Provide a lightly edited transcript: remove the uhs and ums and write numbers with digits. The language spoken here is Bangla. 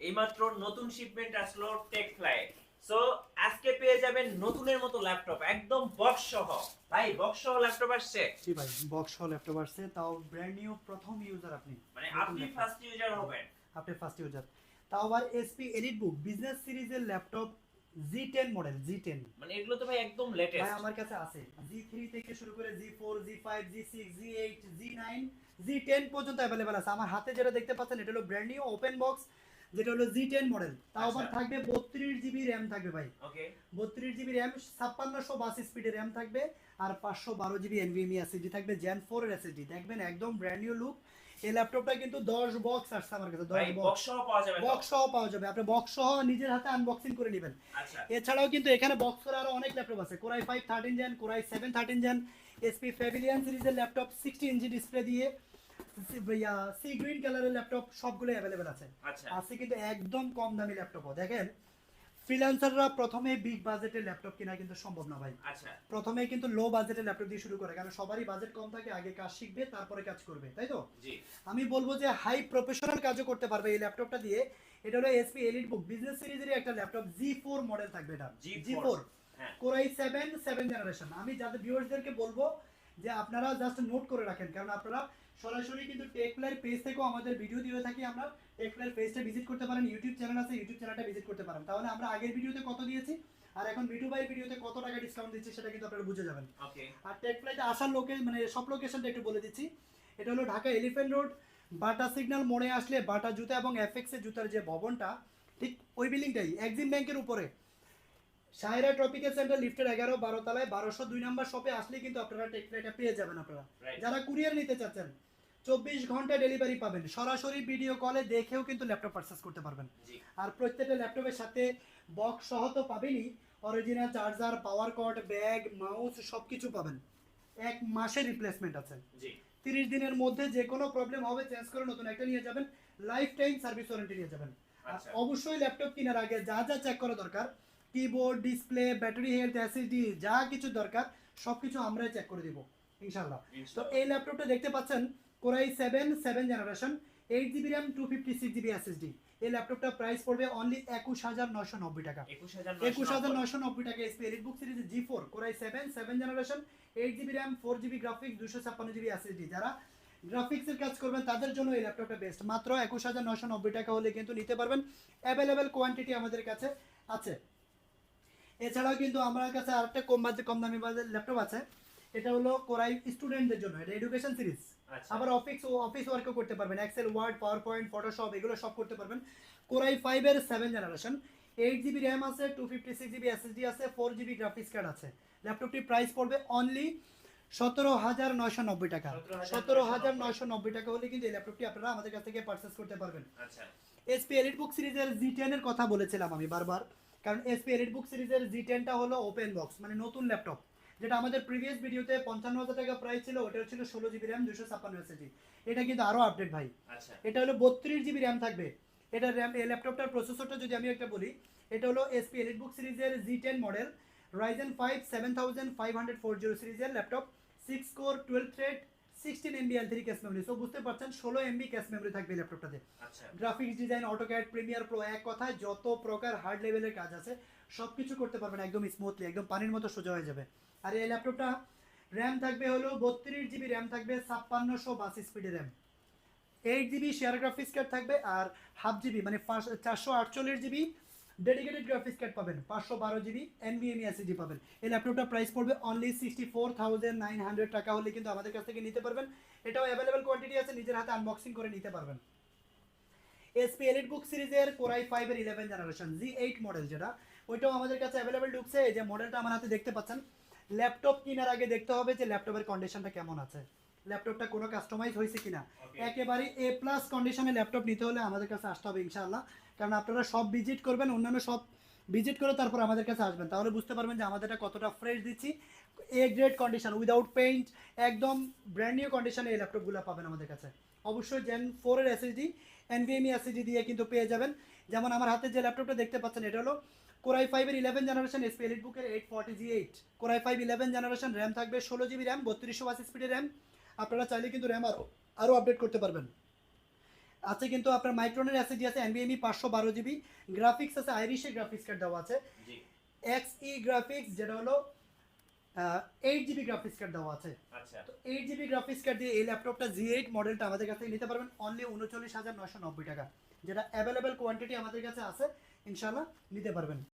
এইমাত্র নতুন শিপমেন্ট আসলো টেকফ্লাই। সো আজকে পেয়ে যাবেন নতুনের মতো ল্যাপটপ একদম বক্স সহ। ভাই বক্স সহ ল্যাপটপ আসছে, জি ভাই, বক্স সহ ল্যাপটপ আসছে, তাও ব্র্যান্ড নিউ প্রথম ইউজার আপনি। মানে নতুন আপনি ল্যাপটপ ফার্স্ট ইউজার হবেন। আপনি ফার্স্ট ইউজার, তাও আবার এসপি এলিট বুক বিজনেস সিরিজের ল্যাপটপ জি10 মডেল জি10। মানে এগুলো তো ভাই একদম ভাই লেটেস্ট। আমার কাছে আছে জি3 থেকে শুরু করে জি4 জি5 জি6 জি8 জি9 জি10 পর্যন্ত অ্যাভেলেবেল আছে। আমার হাতে যেটা দেখতে পাচ্ছেন এটা হলো ব্র্যান্ড নিউ ওপেন বক্স, যেটা হলো জি10 মডেল। তাও আচ্ছা আবার থাকবে 32 জিবি র্যাম থাকবে ভাই, ওকে 32 জিবি র্যাম, 5682 স্পিডের র্যাম থাকবে, আর 512 জিবি এনভিএমই এসএসডি থাকবে, জেন 4 এর এসএসডি। দেখবেন একদম ব্র্যান্ড নিউ লুক। এই ল্যাপটপটা কিন্তু 10 বক্স আসছে আমার কাছে, ভাই 10 বক্স বক্স। সহ পাওয়া যাবে তো? বক্স সহ পাওয়া যাবে, আপনি বক্স সহ নিজের হাতে আনবক্সিং করে নেবেন। আচ্ছা এছাড়াও কিন্তু এখানে বক্স করা আরো অনেক ল্যাপটপ আছে, core i 5 13 gen, core i 7 13 gen, HP pavilion সিরিজের ল্যাপটপ 60 ইঞ্চি ডিসপ্লে দিয়ে, সি গ্রিন কালারের ল্যাপটপ সবগুলো অ্যাভেলেবেল আছে। আচ্ছা আছে কিন্তু একদম কম দামি ল্যাপটপও। দেখেন ফ্রিল্যান্সাররা প্রথমে বিগ বাজেটের ল্যাপটপ কেনা কিন্তু সম্ভব না ভাই। আচ্ছা প্রথমে কিন্তু লো বাজেটের ল্যাপটপ দিয়ে শুরু করে, কারণ সবারই বাজেট কম থাকে, আগে কাজ শিখবে তারপরে কাজ করবে, তাই তো? জি আমি বলবো যে হাই প্রফেশনাল কাজও করতে পারবে এই ল্যাপটপটা দিয়ে। এটা হলো এসপি এলিট বুক বিজনেস সিরিজের একটা ল্যাপটপ, জি4 মডেল থাকবে এটা। জি4। জি4 হ্যাঁ কোরাই 7 জেনারেশন। আমি যাদের ভিউয়ার্সদেরকে বলবো যে আপনারা জাস্ট নোট করে রাখেন, কারণ আপনারা সরাসরি কিন্তু টেকপ্লাইয়ের পেজ থেকেও আমাদের ভিডিও দিয়ে থাকি আমরা। টেকপ্লাইয়ের পেজটা ভিজিট করতে পারেন, ইউটিউব চ্যানেল আছে, ইউটিউব চ্যানেলটা ভিজিট করতে পারেন। তাহলে আমরা আগের ভিডিওতে কত দিয়েছি আর এখন মিঠু ভাইয়ের ভিডিওতে কত টাকা ডিসকাউন্ট দিচ্ছি সেটা কিন্তু আপনারা বুঝে যাবেন। ওকে আর টেকপ্লাইতে আসার মানে সব লোকেশনটা একটু বলে দিচ্ছি। এটা হলো ঢাকা এলিফ্যান্ট রোড, বাটা সিগন্যাল মোড়ে আসলে বাটা জুতা এবং এফএক্স এর জুতার যে ভবনটা, ঠিক ওই বিল্ডিংটাই এক্সিম ব্যাংকের উপরে সায়রা ট্রপিক্যাল সেন্টার লিফটের 11-12 তলায় 1202 নাম্বার শপে আসলে কিন্তু আপনারা টেকপ্লাইটা পেয়ে যাবেন। আপনারা রাইট যারা কুরিয়ার নিতে চাচ্ছেন 24 ঘন্টা ডেলিভারি পাবেন, সরাসরি ভিডিও কলে দেখেও কিন্তু ল্যাপটপ পারচেস করতে পারবেন। জি আর প্রত্যেকটা ল্যাপটপের সাথে বক্স সহ তো পাবেনই, original charger, power cord, bag, mouse সব কিছু পাবেন। 1 মাসের রিপ্লেসমেন্ট আছে, জি 30 দিনের মধ্যে যে কোনো প্রবলেম হবে চেঞ্জ করে নতুন একটা নিয়ে যাবেন, লাইফ টাইম সার্ভিস ওয়ারেন্টি নিয়ে যাবেন। আর আচ্ছা অবশ্যই ল্যাপটপ কেনার আগে যা যা চেক করা দরকার, keyboard, display, battery health, SSD, যা কিছু দরকার সব কিছু আমরাই চেক করে দিব ইনশাল্লাহ। তো ইনশাআল্লাহ এই ল্যাপটপটা দেখতে পাচ্ছেন core i 7 generation, 8 GB RAM, 256 GB SSD. এই ল্যাপটপটা প্রাইস পড়বে অনলি 21,990 টাকা। 21,990। 21,990 টাকা এসপি এলিট বুক সিরিজ জি4 core i 7 generation, 8 GB RAM, 4 GB graphics, 256 GB SSD. যারা গ্রাফিক্সের কাজ করবেন তাদের জন্য এই ল্যাপটপটা বেস্ট। মাত্র 21,990 টাকা হলে কিন্তু নিতে পারবেন, অ্যাভেলেবেল কোয়ান্টিটি আমাদের কাছে আছে। এছাড়াও কিন্তু আমার কাছে আরেকটা কম দামি বাজেট ল্যাপটপ আছে, এটা হলো কোরাই স্টুডেন্টদের জন্য, এটা এডুকেশন সিরিজ। আচ্ছা আবার অফিস ওয়ার্কও করতে পারবেন, excel, word, power point, Photoshop এগুলো সব করতে পারবেন। কোরাই 5 এর 7 জেনারেশন, 8 জিবি র্যাম আছে, 256 জিবি এসএসডি আছে, 4 জিবি গ্রাফিক্স কার্ড আছে। ল্যাপটপটির প্রাইস পড়বে অনলি 17,990 টাকা। 17,990 টাকা হলে কিন্তু এই ল্যাপটপটি আপনারা আমাদের কাছ থেকে পারচেস করতে পারবেন। আচ্ছা এসপি এলিট বুক সিরিজের জি10 এর কথা বলেছিলাম আমি বারবার, কারণ এসপি এলিট বুক সিরিজের জি10টা হলো ওপেন বক্স, মানে নতুন ল্যাপটপ। যেটা আমাদের প্রিভিয়াস ভিডিওতে 55,000 টাকা প্রাইস ছিল, ওটা ছিল 16 জিবি র্যাম, 256 এসএসডি। এটা কিন্তু আরো আপডেট ভাই, আচ্ছা এটা হলো 32 জিবি র্যাম থাকবে। এটা র্যাম, এই ল্যাপটপটার প্রসেসরটা যদি আমি একটা বলি, এটা হলো এসপি এলিট বুক সিরিজের জি10 মডেল, রাইজেন 5 7540 সিরিজের laptop, 6 core 12 thread, 16 MB L3 cache memory. So বুঝতে পারছেন 16 MB ক্যাশ মেমরি থাকবে এই ল্যাপটপটাতে। আচ্ছা graphics design, AutoCAD, Premiere Pro, এক কথায় যত প্রকার হার্ড লেভেলের কাজ আছে সব কিছু করতে পারবেন একদম স্মুথলি, একদম পানির মতো সোজা হয়ে যাবে। আর এই ল্যাপটপটা র্যাম থাকবে হলো 32 জিবি র্যাম থাকবে, 5682 স্পিডের RAM, 8 GB share graphics card থাকবে, আর হাফ জিবি মানে 448 জিবি ডেডিকেটেড গ্রাফিক্স কার্ড পাবেন, 512 জিবি এনভিএমই এসএসডি পাবেন। এই ল্যাপটপটার প্রাইস পড়বে অনলি 64,900 টাকা হলে কিন্তু আমাদের কাছ থেকে নিতে পারবেন। এটাও অ্যাভেলেবেল কোয়ান্টিটি আছে, নিজের হাতে আনবক্সিং করে নিতে পারবেন। এসপি এলিট বুক সিরিজের কোরাই 5 এর 11 জেনারেশন জি8 মডেল, যেটা ওইটাও আমাদের কাছে অ্যাভেলেবেল ঢুকছে। এই যে মডেলটা আমার হাতে দেখতে পাচ্ছেন, ল্যাপটপ কেনার আগে দেখতে হবে যে ল্যাপটপের কন্ডিশনটা কেমন আছে, ল্যাপটপটা কোনো কাস্টমাইজ হয়েছে কিনা। ওকে একেবারে এ প্লাস কন্ডিশনে ল্যাপটপ নিতে হলে আমাদের কাছে আসতে হবে ইনশাআল্লাহ, কারণ আপনারা সব ভিজিট করবেন, অন্যান্য সব ভিজিট করে তারপর আমাদের কাছে আসবেন, তাহলে বুঝতে পারবেন যে আমাদেরটা কতটা ফ্রেশ দিচ্ছি। A grade condition, without paint, একদম ব্র্যান্ড নিউ কন্ডিশনে এই ল্যাপটপগুলো পাবেন আমাদের কাছে। অবশ্যই জেন 4 এর এসএসডি, এনভিএমই এসএসডি দিয়ে কিন্তু পেয়ে যাবেন। যেমন আমার হাতে যে ল্যাপটপটা দেখতে পাচ্ছেন, এটা হলো কোরাই 5 এর 11 জেনারেশন, এসপি এলিট বুকের 840G8 কোরাই 5 11 জেনারেশন, র্যাম থাকবে 16 জিবি র্যাম, 3280 স্পিডের র্যাম। আপনারা চাইলে কিন্তু র্যাম আরও আপডেট করতে পারবেন। আছে কিন্তু আপনার মাইক্রনের এসএসডি আছে NVMe 512 GB, গ্রাফিক্স আছে আইরিশের গ্রাফিক্স কার্ড দেওয়া আছে, জি XE গ্রাফিক্স যেটা হলো 8 GB গ্রাফিক্স কার্ড দেওয়া আছে। আচ্ছা তো 8 GB গ্রাফিক্স কার্ড দিয়ে এই ল্যাপটপটা G8 মডেলটা আমাদের কাছে নিতে পারবেন অনলি 39,990 টাকা, যেটা অ্যাভেলেবেল কোয়ান্টিটি আমাদের কাছে আছে, ইনশাআল্লাহ নিতে পারবেন।